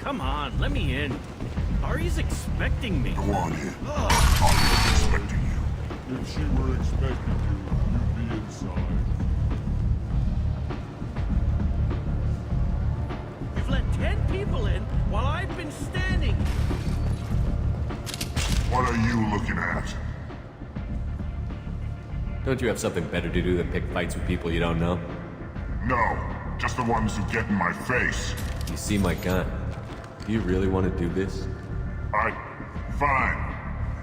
Come on, let me in. Ari's expecting me. Go on in. I'm expecting you. If she were expecting you, you'd be inside. You've let 10 people in while I've been standing. What are you looking at? Don't you have something better to do than pick fights with people you don't know? No, just the ones who get in my face. You see my gun. Do you really want to do this? Fine.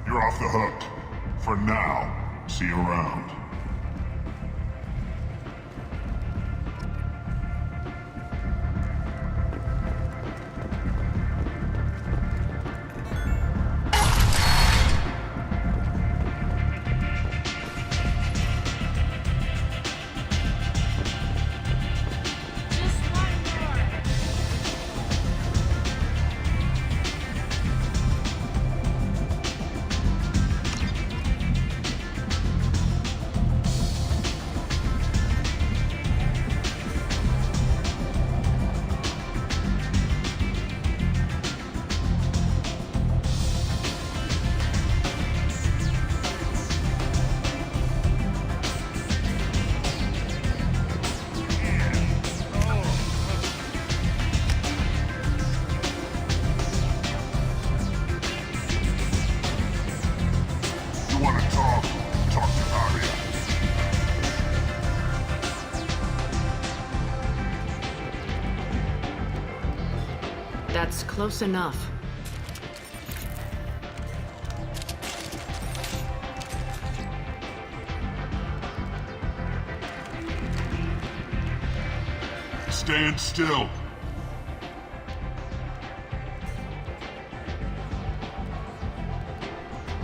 You're off the hook. For now. See you around. You want to talk? Talk to Arya. That's close enough. Stand still.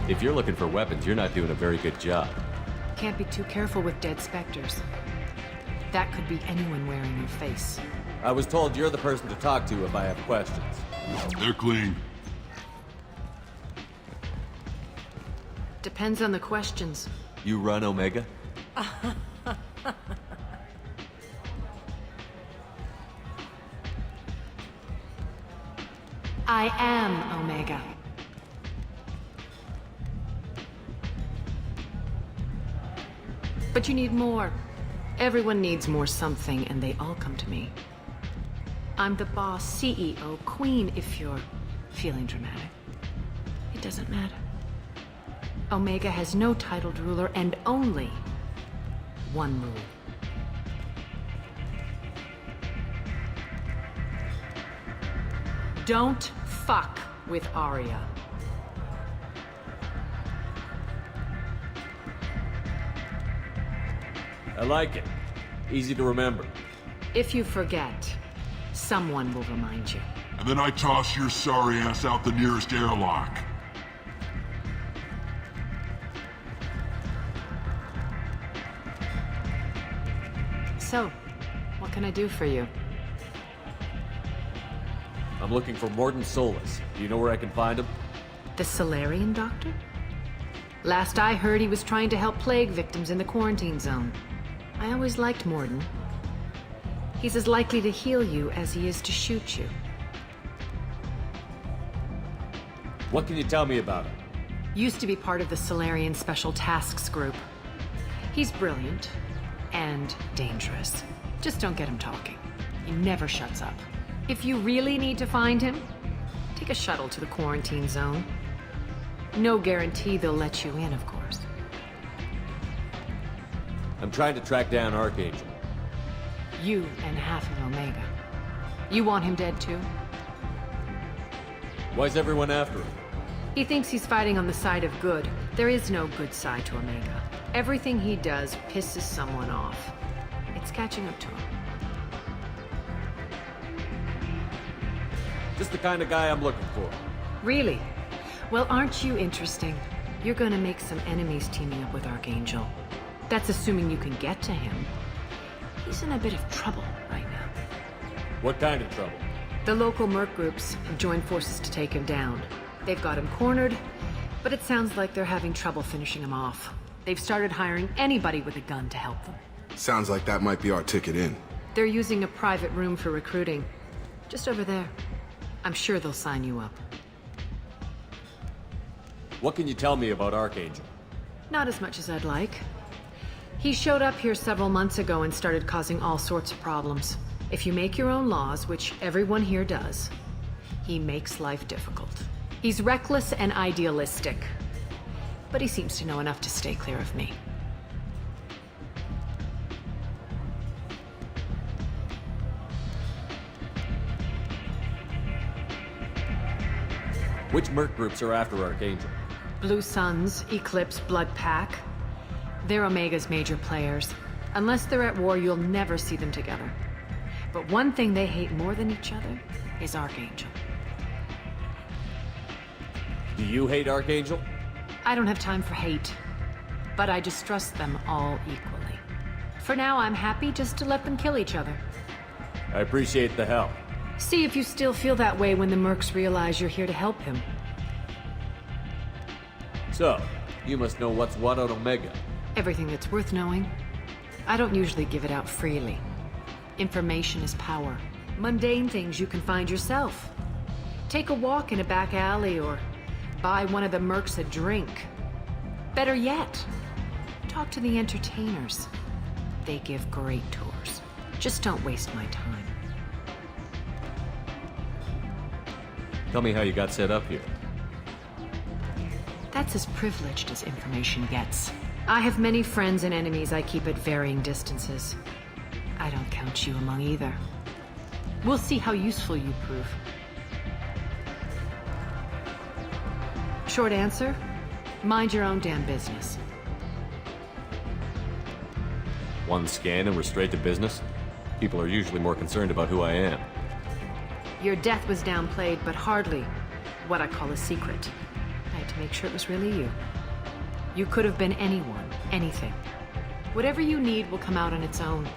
If you're looking for weapons, you're not doing a very good job. Can't be too careful with dead specters. That could be anyone wearing your face. I was told you're the person to talk to if I have questions. They're clean. Depends on the questions. You run Omega? I am Omega. But you need more. Everyone needs more something, and they all come to me. I'm the boss, CEO, queen, if you're feeling dramatic. It doesn't matter. Omega has no titled ruler and only one rule. Don't fuck with Arya. I like it. Easy to remember. If you forget, someone will remind you. And then I toss your sorry ass out the nearest airlock. So, what can I do for you? I'm looking for Mordin Solus. Do you know where I can find him? The Solarian doctor? Last I heard, he was trying to help plague victims in the quarantine zone. I always liked Mordin. He's as likely to heal you as he is to shoot you. What can you tell me about him? Used to be part of the Solarian Special Tasks Group. He's brilliant and dangerous. Just don't get him talking. He never shuts up. If you really need to find him, take a shuttle to the quarantine zone. No guarantee they'll let you in, of course. I'm trying to track down Archangel. You and half of Omega. You want him dead too? Why's everyone after him? He thinks he's fighting on the side of good. There is no good side to Omega. Everything he does pisses someone off. It's catching up to him. Just the kind of guy I'm looking for. Really? Well, aren't you interesting? You're gonna make some enemies teaming up with Archangel. That's assuming you can get to him. He's in a bit of trouble right now. What kind of trouble? The local merc groups have joined forces to take him down. They've got him cornered, but it sounds like they're having trouble finishing him off. They've started hiring anybody with a gun to help them. Sounds like that might be our ticket in. They're using a private room for recruiting. Just over there. I'm sure they'll sign you up. What can you tell me about Archangel? Not as much as I'd like. He showed up here several months ago and started causing all sorts of problems. If you make your own laws, which everyone here does, he makes life difficult. He's reckless and idealistic, but he seems to know enough to stay clear of me. Which merc groups are after Archangel? Blue Suns, Eclipse, Blood Pack. They're Omega's major players. Unless they're at war, you'll never see them together. But one thing they hate more than each other is Archangel. Do you hate Archangel? I don't have time for hate, but I distrust them all equally. For now, I'm happy just to let them kill each other. I appreciate the help. See if you still feel that way when the mercs realize you're here to help him. So, you must know what's what on Omega. Everything that's worth knowing. I don't usually give it out freely. Information is power. Mundane things you can find yourself. Take a walk in a back alley or buy one of the mercs a drink. Better yet, talk to the entertainers. They give great tours. Just don't waste my time. Tell me how you got set up here. That's as privileged as information gets. I have many friends and enemies I keep at varying distances. I don't count you among either. We'll see how useful you prove. Short answer, mind your own damn business. One scan and we're straight to business? People are usually more concerned about who I am. Your death was downplayed, but hardly what I call a secret. I had to make sure it was really you. You could have been anyone, anything. Whatever you need will come out on its own.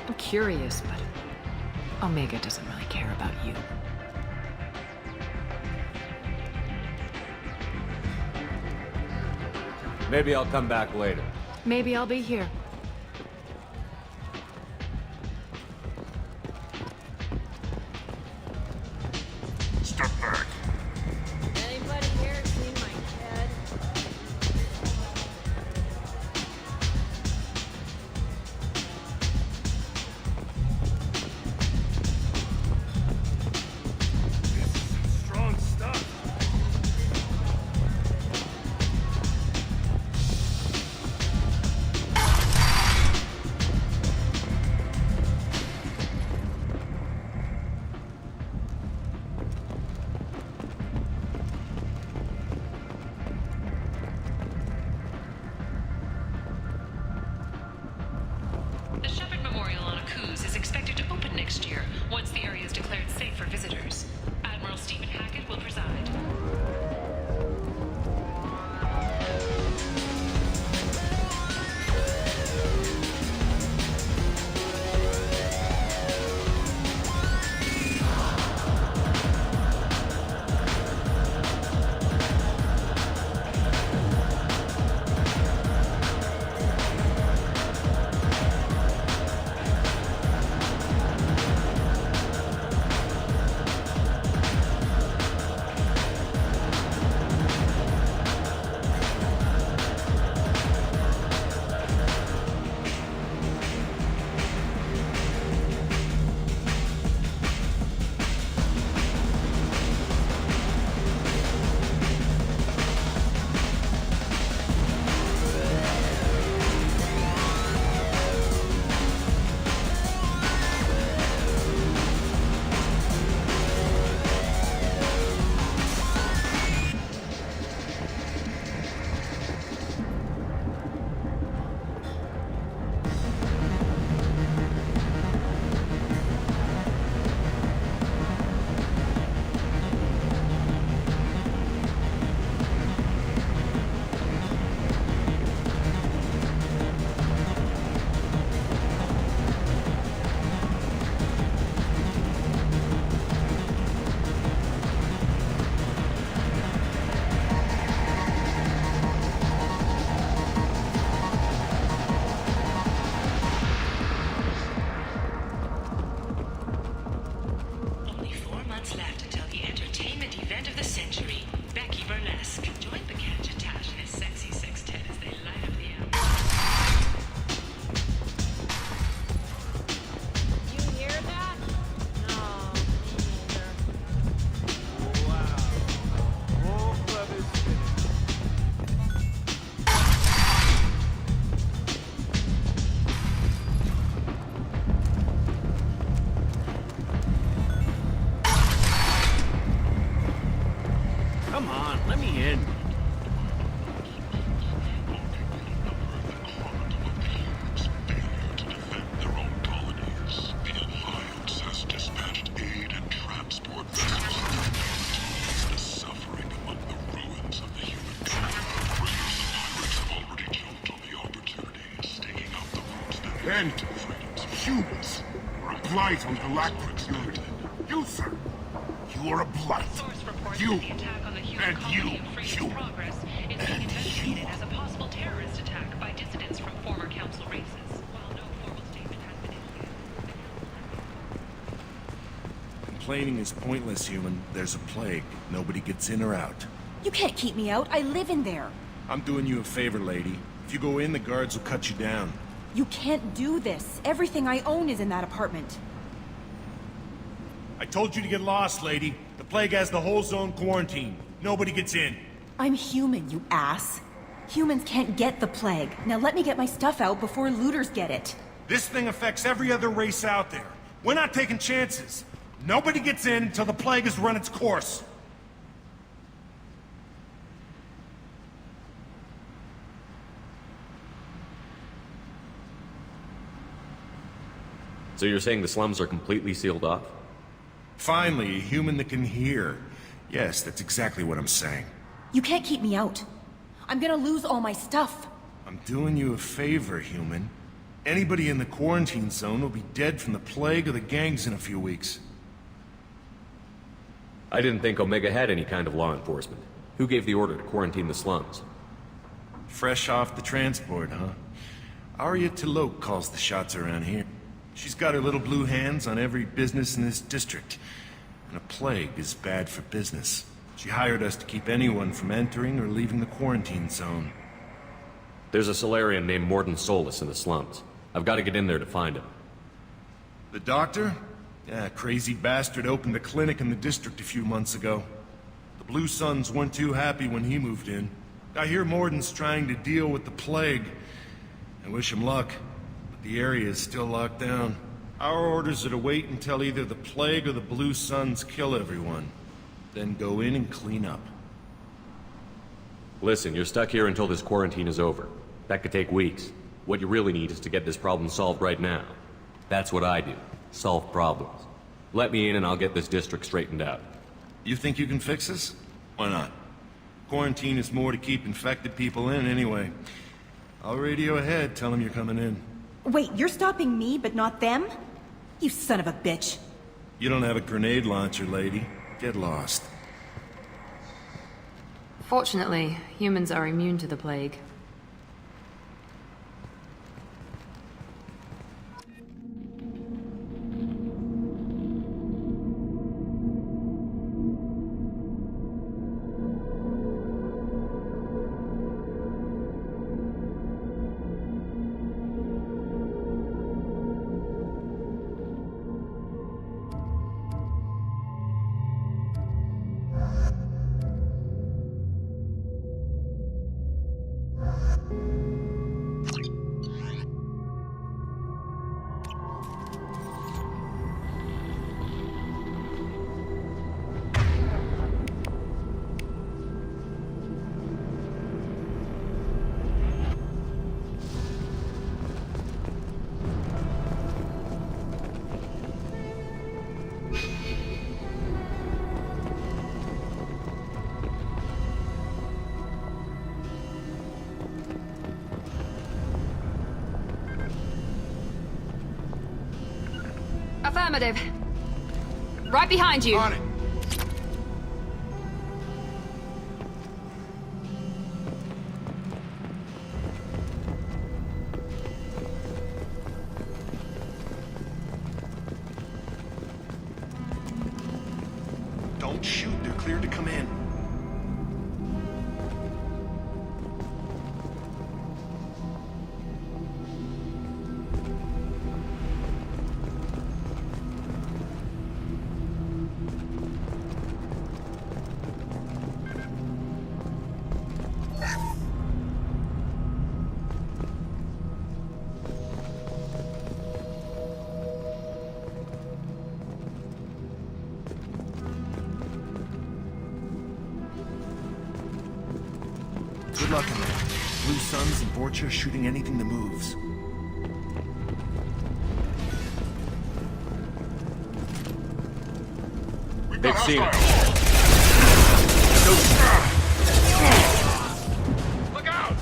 I'm curious, but Omega doesn't really care about you. Maybe I'll come back later. Maybe I'll be here. Step back. Anybody here seen my head? Strong stuff. months left until the entertainment event of the century, Becky Burlesque. Join the Catch-a-Tash and his sexy sextet as they light up the You hear that? No, me neither. Come on, let me in. Their own colonies. The Alliance has dispatched aid and transport vessels. The suffering among the ruins of the human tribe. Pirates have already jumped on the opportunity, staking out the routes that Then, lead to freedom's humans are a blight on Galactic unity. You, sir, you are a blight. source reports You, that the attack on the human and colony you, of Freedom's you, Progress is being investigated as a possible terrorist attack by dissidents from former council races. While no formal statement has been issued. Complaining is pointless, human. There's a plague. Nobody gets in or out. You can't keep me out. I live in there. I'm doing you a favor, lady. If you go in, the guards will cut you down. You can't do this. Everything I own is in that apartment. I told you to get lost, lady. The plague has the whole zone quarantined. Nobody gets in. I'm human, you ass. Humans can't get the plague. Now let me get my stuff out before looters get it. This thing affects every other race out there. We're not taking chances. Nobody gets in until the plague has run its course. So you're saying the slums are completely sealed off? Finally, a human that can hear. Yes, that's exactly what I'm saying. You can't keep me out. I'm gonna lose all my stuff. I'm doing you a favor, human. Anybody in the quarantine zone will be dead from the plague or the gangs in a few weeks. I didn't think Omega had any kind of law enforcement. Who gave the order to quarantine the slums? Fresh off the transport, huh? Arya T'Loak calls the shots around here. She's got her little blue hands on every business in this district. And a plague is bad for business. She hired us to keep anyone from entering or leaving the quarantine zone. There's a Solarian named Morden Solus in the slums. I've got to get in there to find him. The doctor? Yeah, crazy bastard opened a clinic in the district a few months ago. The Blue Suns weren't too happy when he moved in. I hear Morden's trying to deal with the plague. I wish him luck, but the area is still locked down. Our orders are to wait until either the plague or the Blue Suns kill everyone. Then go in and clean up. Listen, you're stuck here until this quarantine is over. That could take weeks. What you really need is to get this problem solved right now. That's what I do. Solve problems. Let me in and I'll get this district straightened out. You think you can fix this? Why not? Quarantine is more to keep infected people in anyway. I'll radio ahead, tell them you're coming in. Wait, you're stopping me, but not them? You son of a bitch. You don't have a grenade launcher, lady. Get lost. Fortunately, humans are immune to the plague. Affirmative. Right behind you. On it. Don't shoot, they're cleared to come in. Good luck in there. Blue Suns and Vorcha shooting anything that moves. They've seen it. Look out!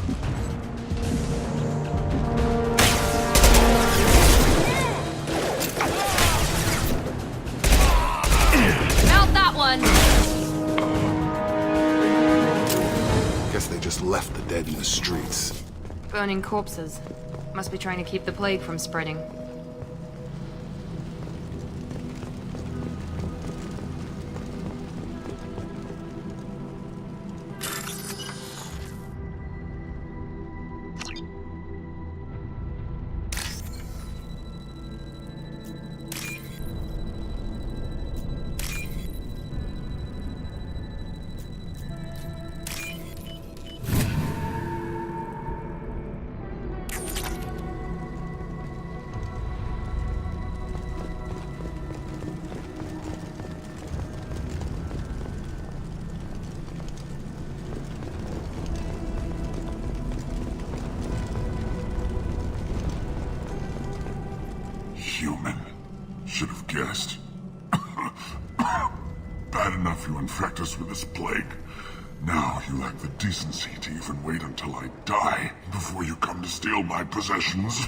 Mount that one! Guess they just left the dead in the streets. Burning corpses. Must be trying to keep the plague from spreading. Human. Should have guessed. Bad enough you infect us with this plague. Now you lack the decency to even wait until I die before you come to steal my possessions.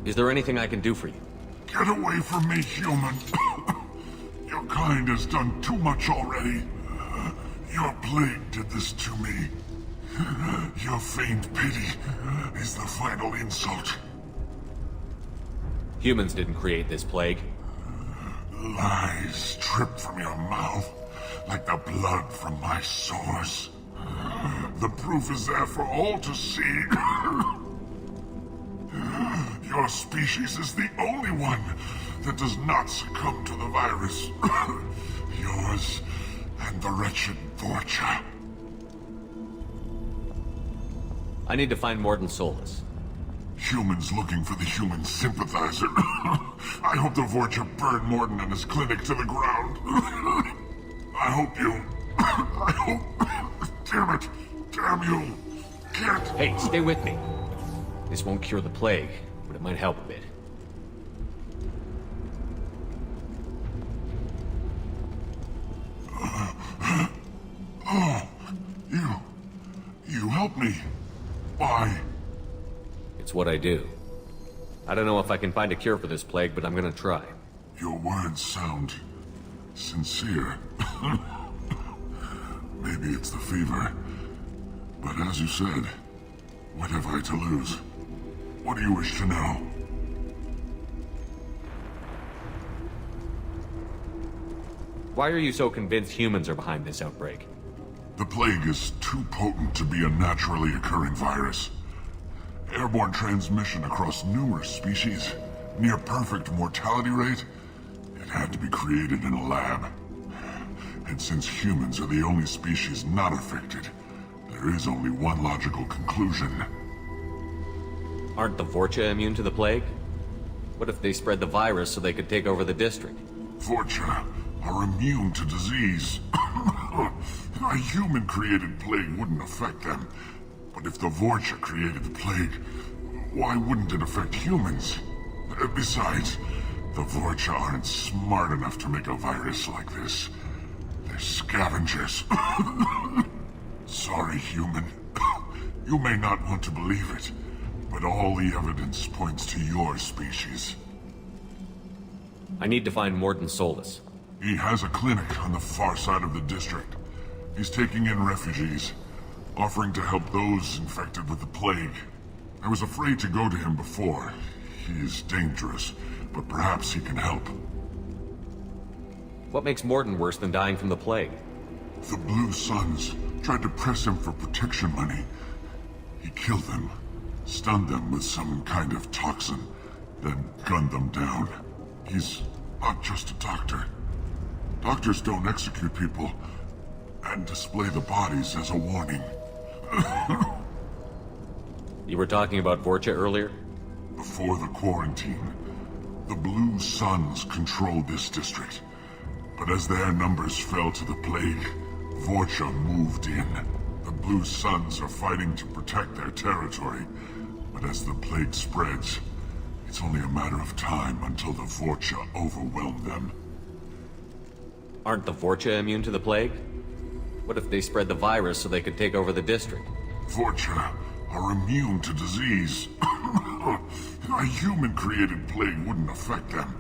Is there anything I can do for you? Get away from me, human. Your kind has done too much already. Your plague did this to me. Your feigned pity is the final insult. Humans didn't create this plague. Lies drip from your mouth like the blood from my sores. The proof is there for all to see. Your species is the only one that does not succumb to the virus. Yours and the wretched Vorcha. I need to find Mordin Solus. Humans looking for the human sympathizer. I hope the Vorcha burned Mordin and his clinic to the ground. I hope you... I hope... Damn it! Damn you! Can't... Hey, stay with me. This won't cure the plague, but it might help a bit. Oh, you helped me. Why? It's what I do. I don't know if I can find a cure for this plague, but I'm gonna try. Your words sound sincere. Maybe it's the fever. But as you said, what have I to lose? What do you wish to know? Why are you so convinced humans are behind this outbreak? The plague is too potent to be a naturally occurring virus. Airborne transmission across numerous species, near perfect mortality rate. It had to be created in a lab. And since humans are the only species not affected, there is only one logical conclusion. Aren't the Vorcha immune to the plague? What if they spread the virus so they could take over the district? Vorcha are immune to disease. A human-created plague wouldn't affect them. But if the Vorcha created the plague, why wouldn't it affect humans? Besides, the Vorcha aren't smart enough to make a virus like this. They're scavengers. Sorry, human. You may not want to believe it, but all the evidence points to your species. I need to find Mordin Solus. He has a clinic on the far side of the district. He's taking in refugees, offering to help those infected with the plague. I was afraid to go to him before. He is dangerous, but perhaps he can help. What makes Mordin worse than dying from the plague? The Blue Suns tried to press him for protection money. He killed them, stunned them with some kind of toxin, then gunned them down. He's not just a doctor. Doctors don't execute people and display the bodies as a warning. You were talking about Vorcha earlier? Before the quarantine, the Blue Suns controlled this district. But as their numbers fell to the plague, Vorcha moved in. The Blue Suns are fighting to protect their territory. But as the plague spreads, it's only a matter of time until the Vorcha overwhelm them. Aren't the Vorcha immune to the plague? What if they spread the virus so they could take over the district? Vorcha are immune to disease. A human-created plague wouldn't affect them.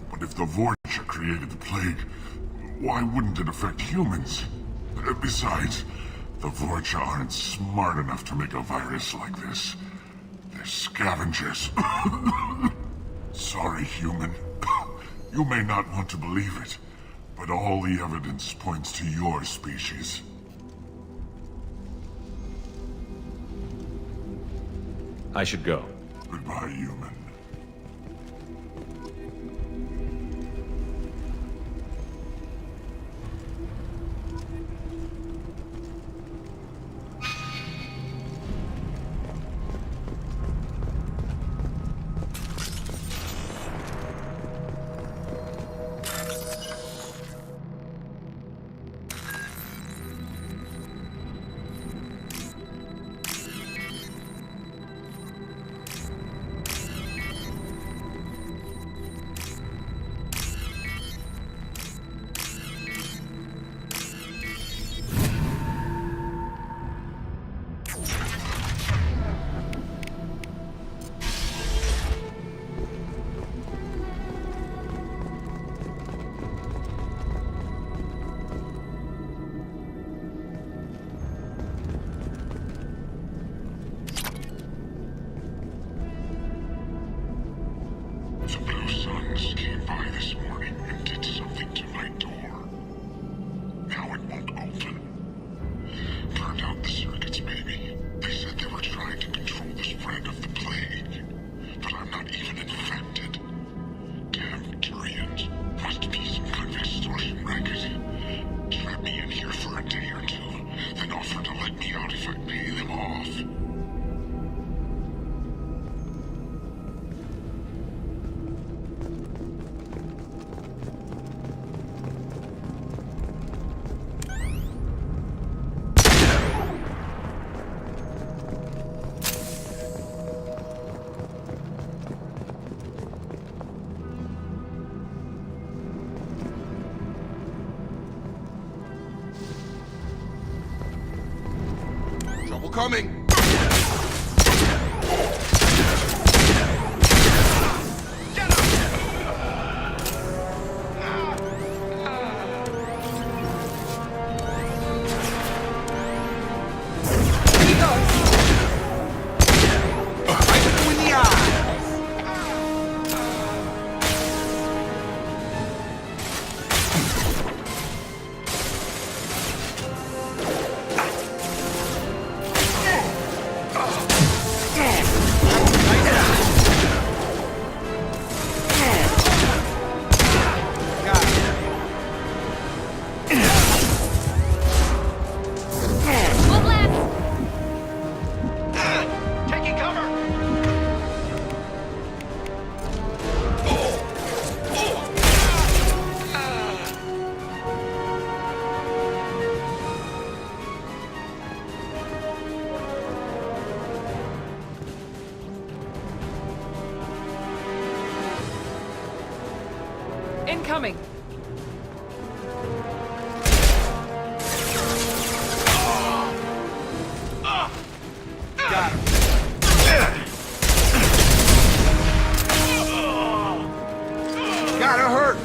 But if the Vorcha created the plague, why wouldn't it affect humans? Besides, the Vorcha aren't smart enough to make a virus like this. They're scavengers. Sorry, human. You may not want to believe it, but all the evidence points to your species. I should go. Goodbye, human. The Blue Suns came by this morning and did something to my door. Now it won't open. Burned out the circuits, maybe. They said they were trying to control the spread of the plague. But I'm not even infected. Damn Turians. Must be some kind of extortion racket. Trap me in here for a day or two, then offer to let me out if I pay them off. Trouble coming! Incoming! Gotta hurt!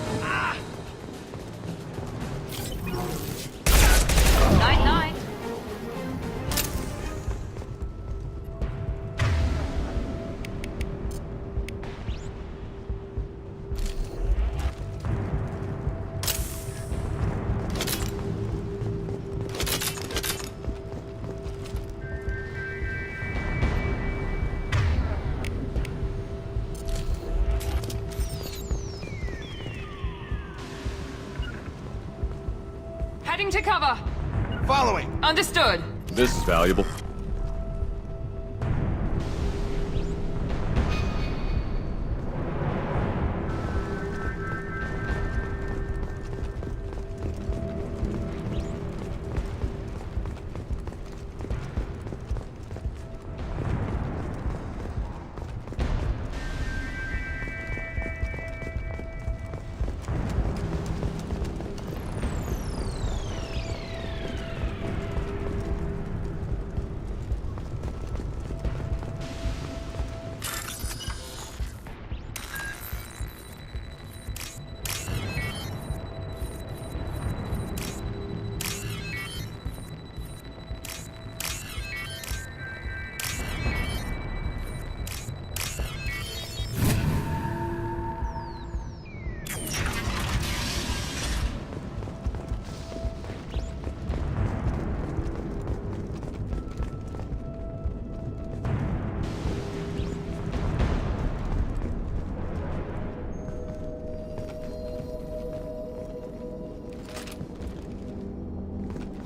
Night-night! Heading to cover. Following. Understood. This is valuable.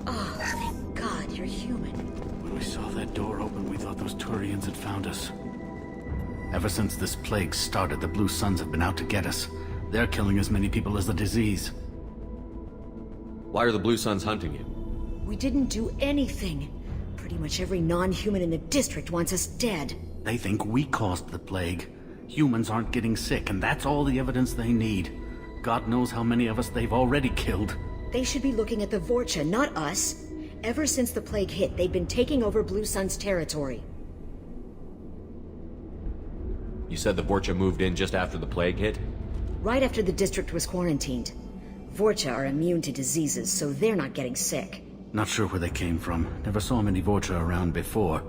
Oh, thank God you're human. When we saw that door open, we thought those Turians had found us. Ever since this plague started, the Blue Suns have been out to get us. They're killing as many people as the disease. Why are the Blue Suns hunting you? We didn't do anything. Pretty much every non-human in the district wants us dead. They think we caused the plague. Humans aren't getting sick, and that's all the evidence they need. God knows how many of us they've already killed. They should be looking at the Vorcha, not us. Ever since the plague hit, they've been taking over Blue Sun's territory. You said the Vorcha moved in just after the plague hit? Right after the district was quarantined. Vorcha are immune to diseases, so they're not getting sick. Not sure where they came from. Never saw many Vorcha around before.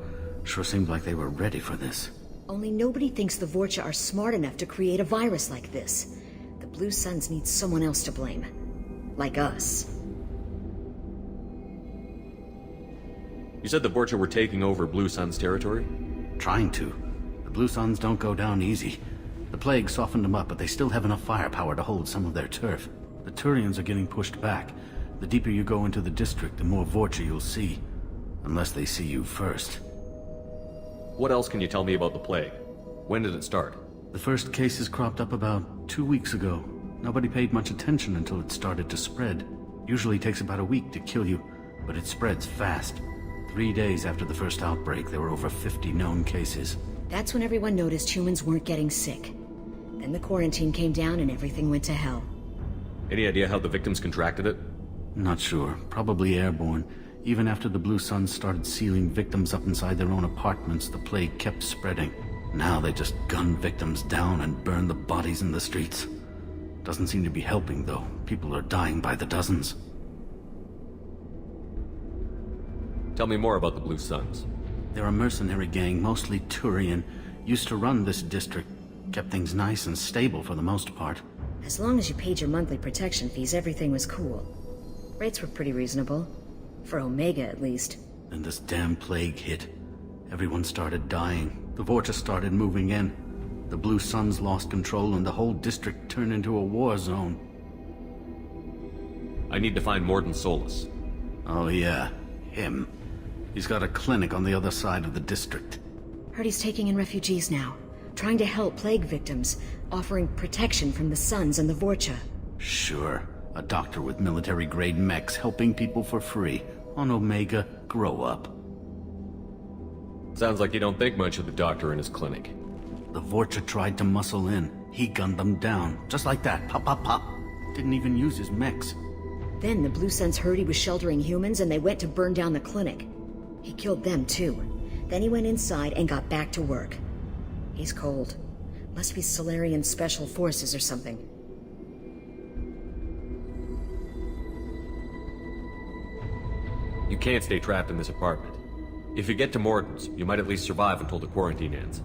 Sure seemed like they were ready for this. Only nobody thinks the Vorcha are smart enough to create a virus like this. The Blue Suns need someone else to blame. Like us. You said the Vorcha were taking over Blue Sun's territory? Trying to. The Blue Suns don't go down easy. The plague softened them up, but they still have enough firepower to hold some of their turf. The Turians are getting pushed back. The deeper you go into the district, the more Vorcha you'll see. Unless they see you first. What else can you tell me about the plague? When did it start? The first cases cropped up about 2 weeks ago. Nobody paid much attention until it started to spread. Usually takes about a week to kill you, but it spreads fast. 3 days after the first outbreak, there were over 50 known cases. That's when everyone noticed humans weren't getting sick. Then the quarantine came down and everything went to hell. Any idea how the victims contracted it? Not sure. Probably airborne. Even after the Blue Suns started sealing victims up inside their own apartments, the plague kept spreading. Now they just gun victims down and burn the bodies in the streets. Doesn't seem to be helping, though. People are dying by the dozens. Tell me more about the Blue Suns. They're a mercenary gang, mostly Turian. Used to run this district. Kept things nice and stable for the most part. As long as you paid your monthly protection fees, everything was cool. Rates were pretty reasonable. For Omega, at least. Then this damn plague hit. Everyone started dying. The Vorcha started moving in. The Blue Suns lost control and the whole district turned into a war zone. I need to find Mordin Solus. Oh yeah, him. He's got a clinic on the other side of the district. Heard he's taking in refugees now. Trying to help plague victims. Offering protection from the Suns and the Vorcha. Sure. A doctor with military-grade mechs helping people for free. On Omega, grow up. Sounds like you don't think much of the doctor and his clinic. The Vorcha tried to muscle in. He gunned them down. Just like that. Pop, pop, pop. Didn't even use his mechs. Then the Blue Suns heard he was sheltering humans and they went to burn down the clinic. He killed them too. Then he went inside and got back to work. He's cold. Must be Salarian Special Forces or something. You can't stay trapped in this apartment. If you get to Mordin's, you might at least survive until the quarantine ends.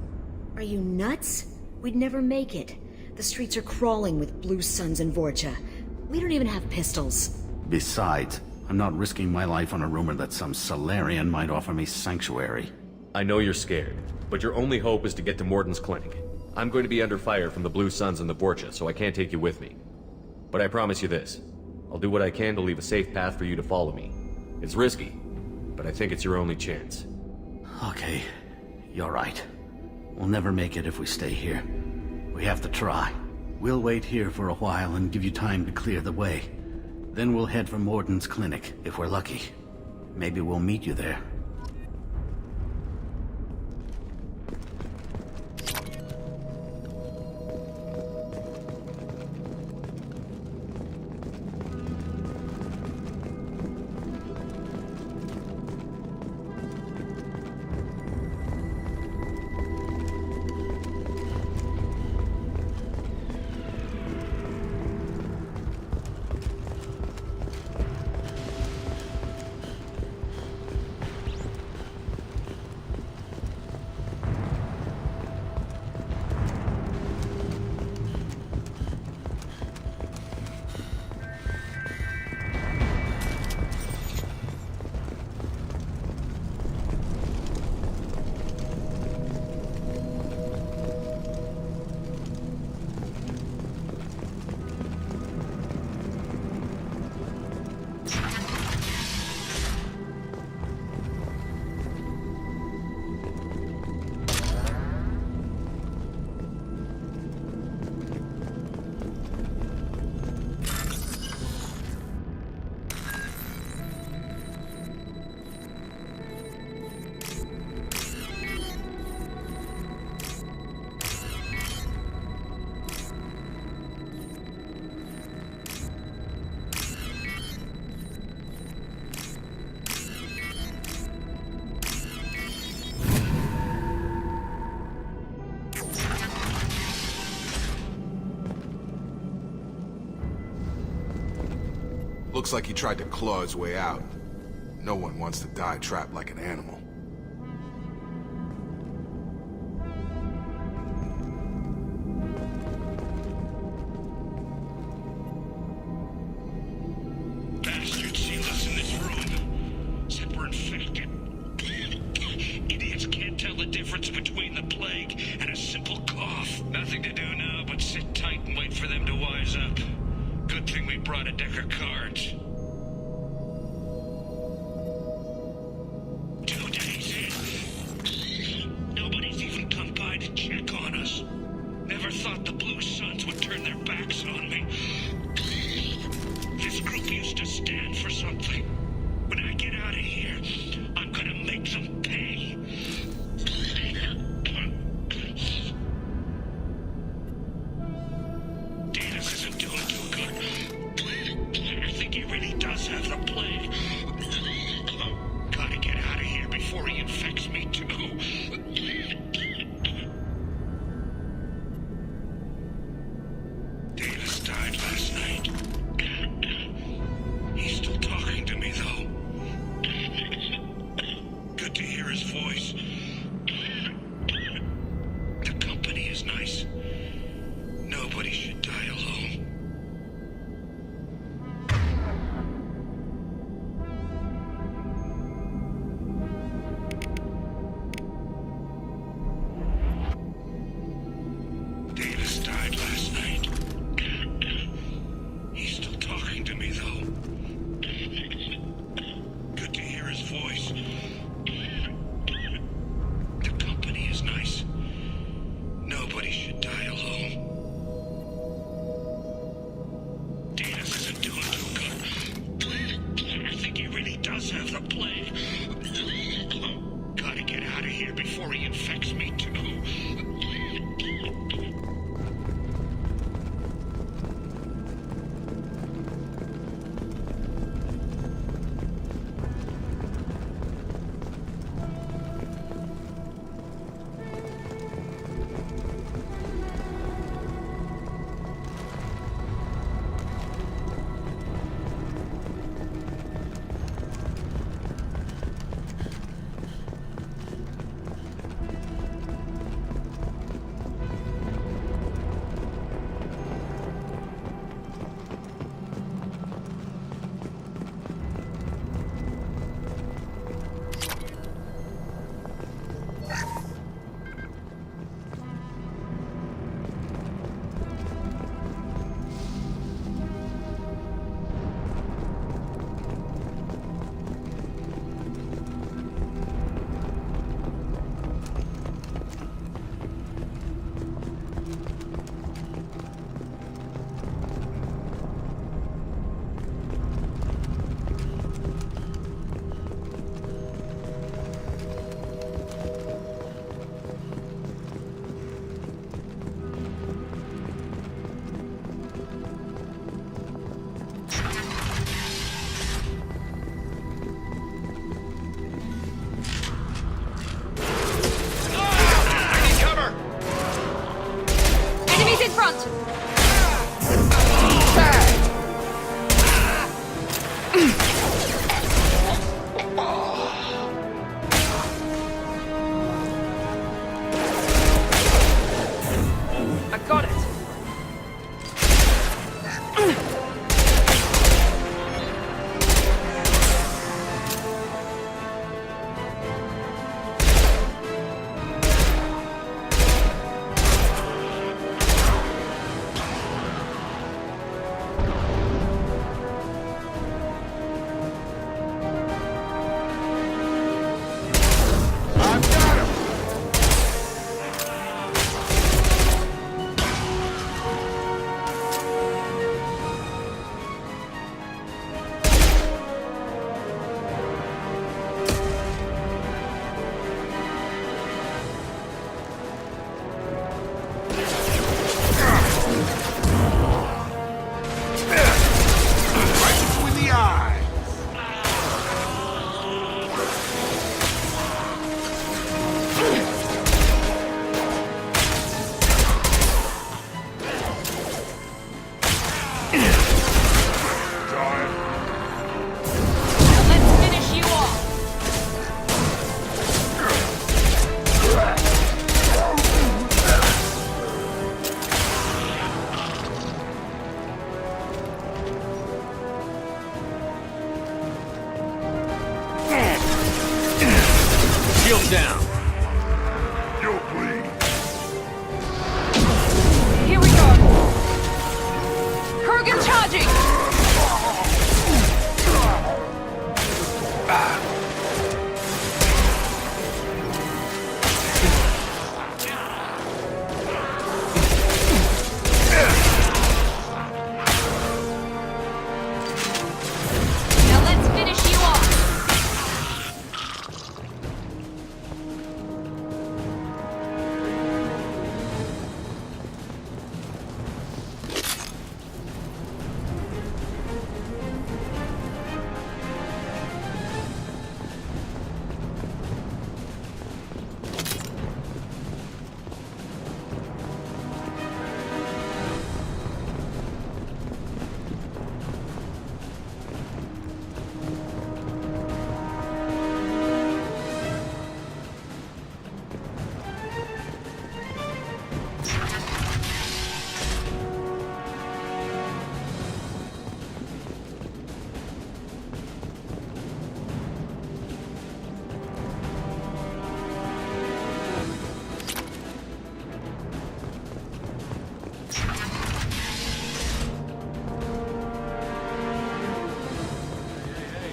Are you nuts? We'd never make it. The streets are crawling with Blue Suns and Vorcha. We don't even have pistols. Besides, I'm not risking my life on a rumor that some Salarian might offer me sanctuary. I know you're scared, but your only hope is to get to Mordin's clinic. I'm going to be under fire from the Blue Suns and the Vorcha, so I can't take you with me. But I promise you this. I'll do what I can to leave a safe path for you to follow me. It's risky, but I think it's your only chance. Okay, you're right. We'll never make it if we stay here. We have to try. We'll wait here for a while and give you time to clear the way. Then we'll head for Morden's clinic, if we're lucky. Maybe we'll meet you there. Looks like he tried to claw his way out. No one wants to die trapped like an animal. Bastards sealed us in this room. Said we're infected. Idiots can't tell the difference between the plague and a simple cough. Nothing to do now but sit tight and wait for them to wise up. Good thing we brought a deck of cards. 2 days in. Nobody's even come by to check on us. Never thought the Blue Suns would turn their backs on me. This group used to stand for something. When I get out of here, I'm gonna make them pay. Davis isn't doing too good. I think he Let's finish you off. Shield down. You'll bleed. Here we go. Kurgan charging. Now let's finish you off.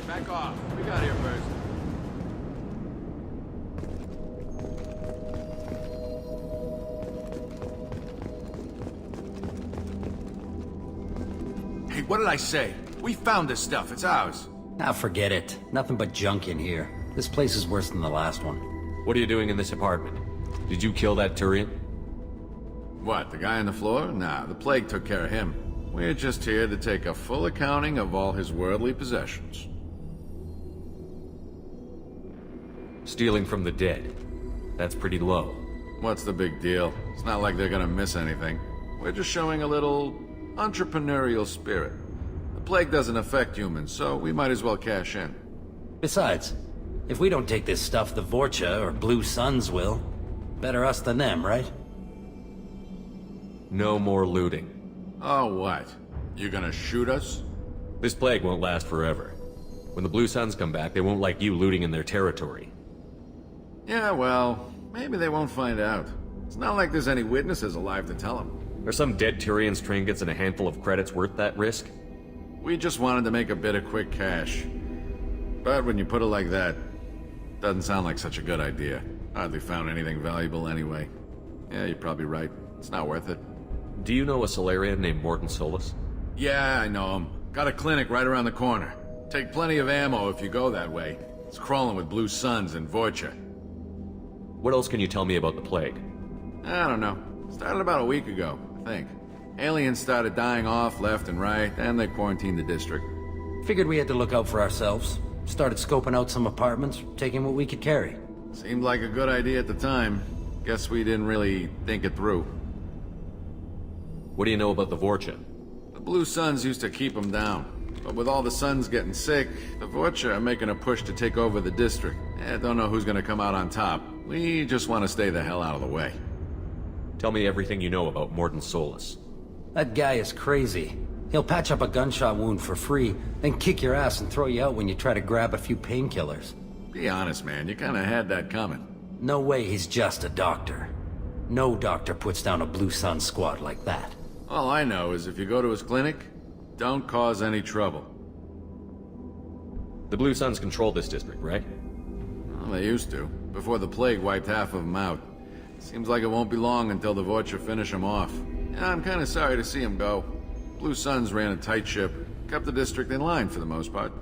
Back off. We got here first. Hey, what did I say? We found this stuff. It's ours. Now forget it. Nothing but junk in here. This place is worse than the last one. What are you doing in this apartment? Did you kill that Turian? What, the guy on the floor? Nah, the plague took care of him. We're just here to take a full accounting of all his worldly possessions. Stealing from the dead. That's pretty low. What's the big deal? It's not like they're gonna miss anything. We're just showing a little entrepreneurial spirit. The plague doesn't affect humans, so we might as well cash in. Besides, if we don't take this stuff, the Vorcha or Blue Suns will. Better us than them, right? No more looting. Oh, what? You gonna shoot us? This plague won't last forever. When the Blue Suns come back, they won't like you looting in their territory. Yeah, well, maybe they won't find out. It's not like there's any witnesses alive to tell them. Are some dead Turian's trinkets and a handful of credits worth that risk? We just wanted to make a bit of quick cash. But when you put it like that, doesn't sound like such a good idea. Hardly found anything valuable anyway. Yeah, you're probably right. It's not worth it. Do you know a Solarian named Morton Solus? Yeah, I know him. Got a clinic right around the corner. Take plenty of ammo if you go that way. It's crawling with Blue Suns and Vorcha. What else can you tell me about the plague? I don't know. Started about a week ago, I think. Aliens started dying off left and right, and they quarantined the district. Figured we had to look out for ourselves. Started scoping out some apartments, taking what we could carry. Seemed like a good idea at the time. Guess we didn't really think it through. What do you know about the Vorcha? The Blue Suns used to keep them down. But with all the Suns getting sick, the Vorcha are making a push to take over the district. Don't know who's gonna come out on top. We just want to stay the hell out of the way. Tell me everything you know about Morton Solus. That guy is crazy. He'll patch up a gunshot wound for free, then kick your ass and throw you out when you try to grab a few painkillers. Be honest, man. You kinda had that coming. No way he's just a doctor. No doctor puts down a Blue Sun squad like that. All I know is if you go to his clinic, don't cause any trouble. The Blue Suns control this district, right? Well, they used to, before the plague wiped half of them out. Seems like it won't be long until the Vorcha finish them off. Yeah, I'm kinda sorry to see them go. Blue Suns ran a tight ship, kept the district in line for the most part.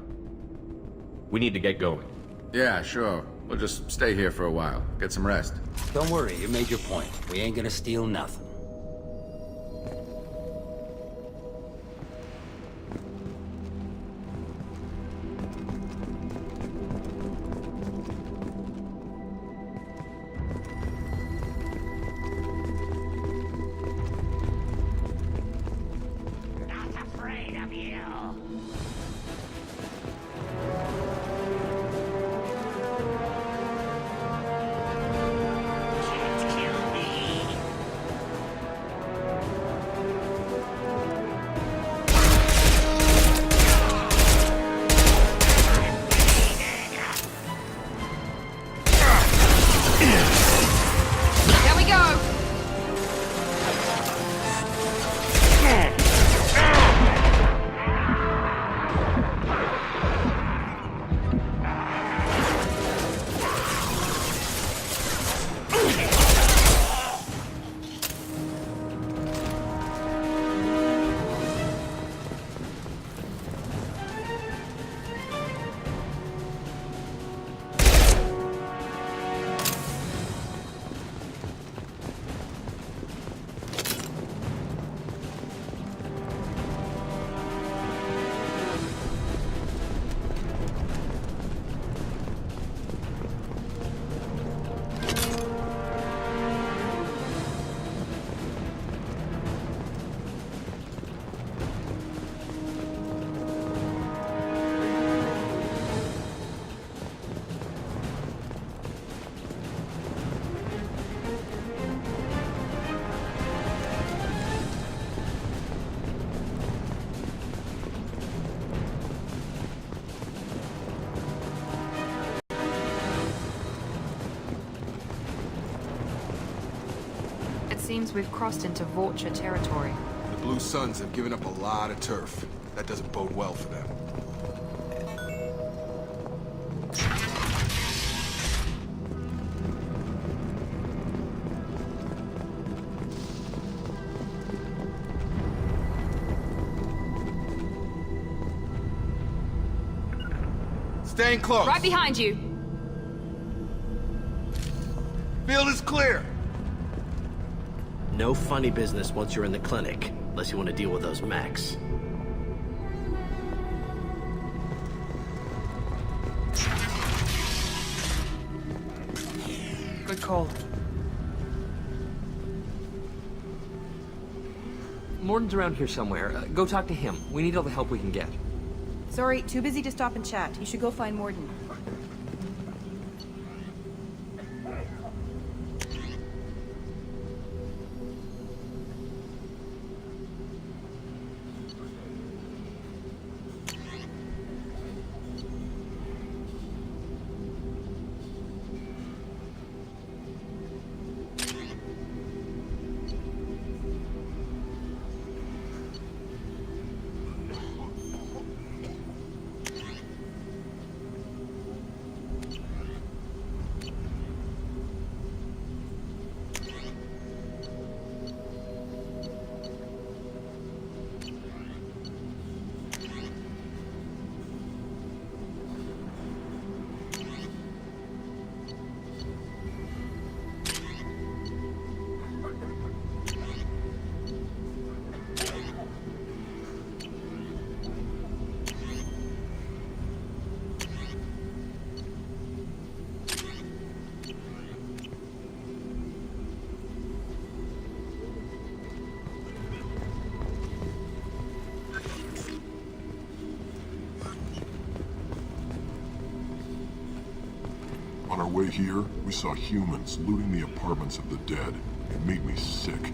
We need to get going. Yeah, sure. We'll just stay here for a while, get some rest. Don't worry, you made your point. We ain't gonna steal nothing. There we go! Seems we've crossed into Vulture territory. The Blue Suns have given up a lot of turf. That doesn't bode well for them. Staying close. Right behind you. Field is clear. No funny business once you're in the clinic, unless you want to deal with those mechs. Good call. Morden's around here somewhere. Go talk to him. We need all the help we can get. Sorry, too busy to stop and chat. You should go find Morden. On our way here, we saw humans looting the apartments of the dead. It made me sick.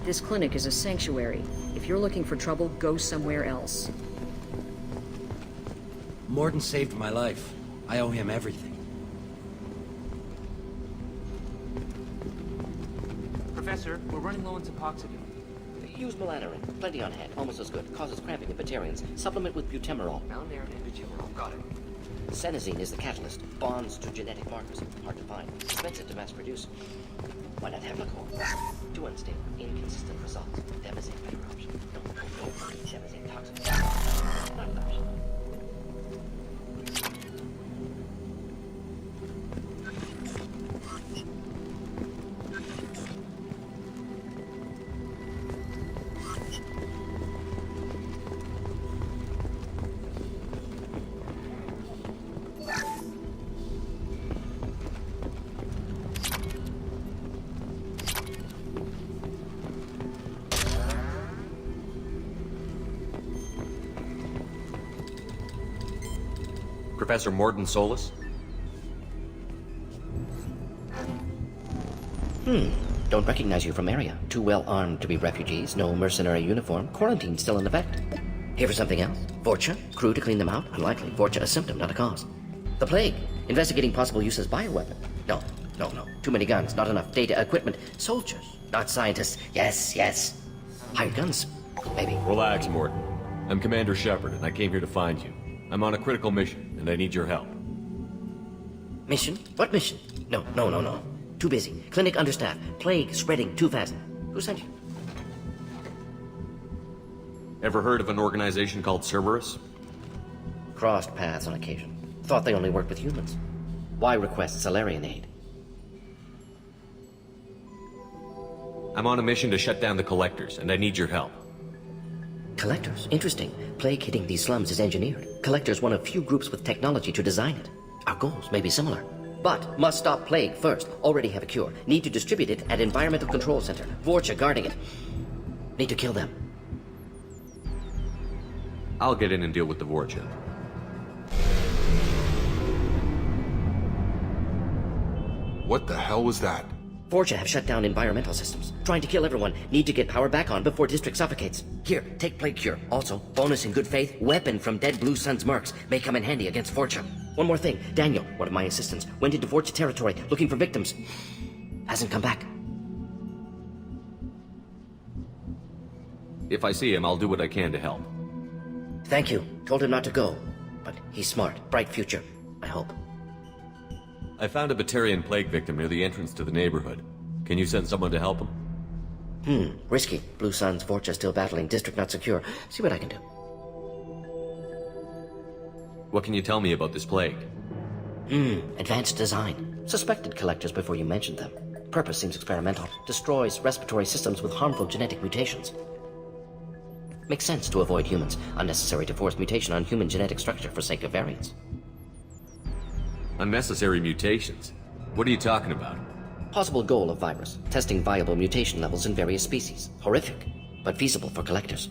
This clinic is a sanctuary. If you're looking for trouble, go somewhere else. Morden saved my life. I owe him everything. Professor, we're running low on Suboxone. Use Melanorin. Plenty on hand. Almost as good. Causes cramping in Batarians. Supplement with butemerol. Melanorin and butemerol. Got it. Senesine is the catalyst. Bonds to genetic markers. Hard to find. Expensive to mass produce. Why not Hemlicore? Too unstable. Inconsistent results. Demazine better option. No. Demazine toxic. Not an option. Professor Mordin Solus? Don't recognize you from area. Too well armed to be refugees, no mercenary uniform, quarantine still in effect. Here for something else? Vorcha? Crew to clean them out? Unlikely. Vorcha a symptom, not a cause. The plague? Investigating possible use as bioweapon? No. Too many guns, not enough data, equipment. Soldiers, not scientists. Yes. Hired guns? Maybe. Relax, Mordin. I'm Commander Shepard, and I came here to find you. I'm on a critical mission, and I need your help. Mission? What mission? No. Too busy. Clinic understaffed. Plague spreading too fast. Who sent you? Ever heard of an organization called Cerberus? Crossed paths on occasion. Thought they only worked with humans. Why request Salarian aid? I'm on a mission to shut down the Collectors, and I need your help. Collectors? Interesting. Plague hitting these slums is engineered. Collectors one of few groups with technology to design it. Our goals may be similar. But must stop Plague first. Already have a cure. Need to distribute it at Environmental Control Center. Vorcha guarding it. Need to kill them. I'll get in and deal with the Vorcha. What the hell was that? Vorcha have shut down environmental systems. Trying to kill everyone. Need to get power back on before District suffocates. Here, take Plague Cure. Also, bonus in good faith, weapon from dead Blue Sun's mercs. May come in handy against Vorcha. One more thing. Daniel, one of my assistants, went into Vorcha territory looking for victims. Hasn't come back. If I see him, I'll do what I can to help. Thank you. Told him not to go. But he's smart. Bright future. I hope. I found a Batarian plague victim near the entrance to the neighborhood. Can you send someone to help him? Risky. Blue Sun's Vorcha still battling. District not secure. See what I can do. What can you tell me about this plague? Advanced design. Suspected Collectors before you mentioned them. Purpose seems experimental. Destroys respiratory systems with harmful genetic mutations. Makes sense to avoid humans. Unnecessary to force mutation on human genetic structure for sake of variants. Unnecessary mutations? What are you talking about? Possible goal of virus. Testing viable mutation levels in various species. Horrific, but feasible for Collectors.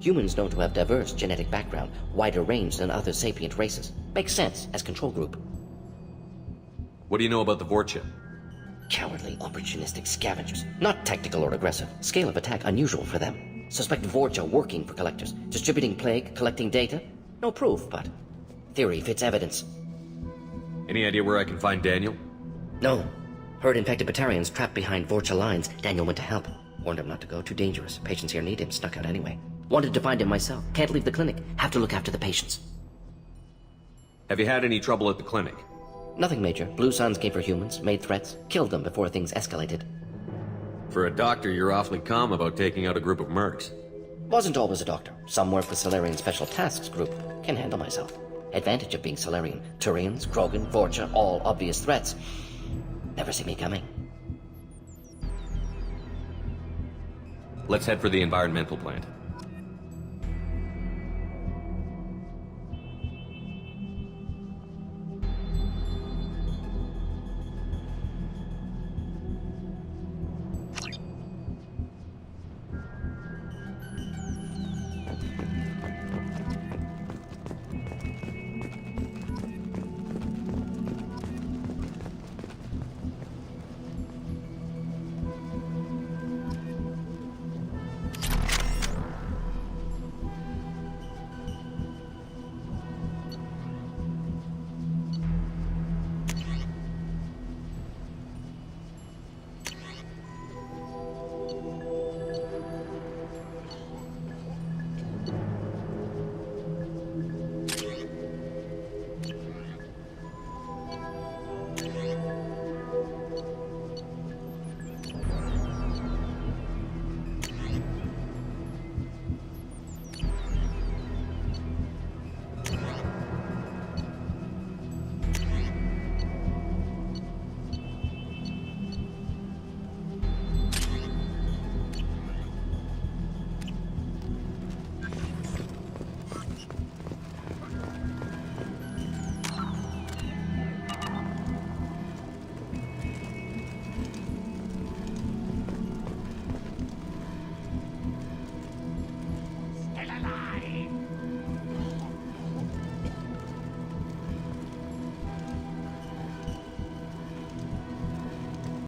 Humans known to have diverse genetic background, wider range than other sapient races. Makes sense as control group. What do you know about the Vorcha? Cowardly, opportunistic scavengers. Not tactical or aggressive. Scale of attack unusual for them. Suspect Vorcha working for Collectors. Distributing plague, collecting data. No proof, but theory fits evidence. Any idea where I can find Daniel? No. Heard infected Batarians trapped behind Vorcha lines. Daniel went to help. Warned him not to go. Too dangerous. Patients here need him. Snuck out anyway. Wanted to find him myself. Can't leave the clinic. Have to look after the patients. Have you had any trouble at the clinic? Nothing major. Blue Suns came for humans, made threats, killed them before things escalated. For a doctor, you're awfully calm about taking out a group of mercs. Wasn't always a doctor. Some work with Salarian Special Tasks Group. Can handle myself. Advantage of being Salarian. Turians, Krogan, Vorcha, all obvious threats. Never see me coming. Let's head for the environmental plant.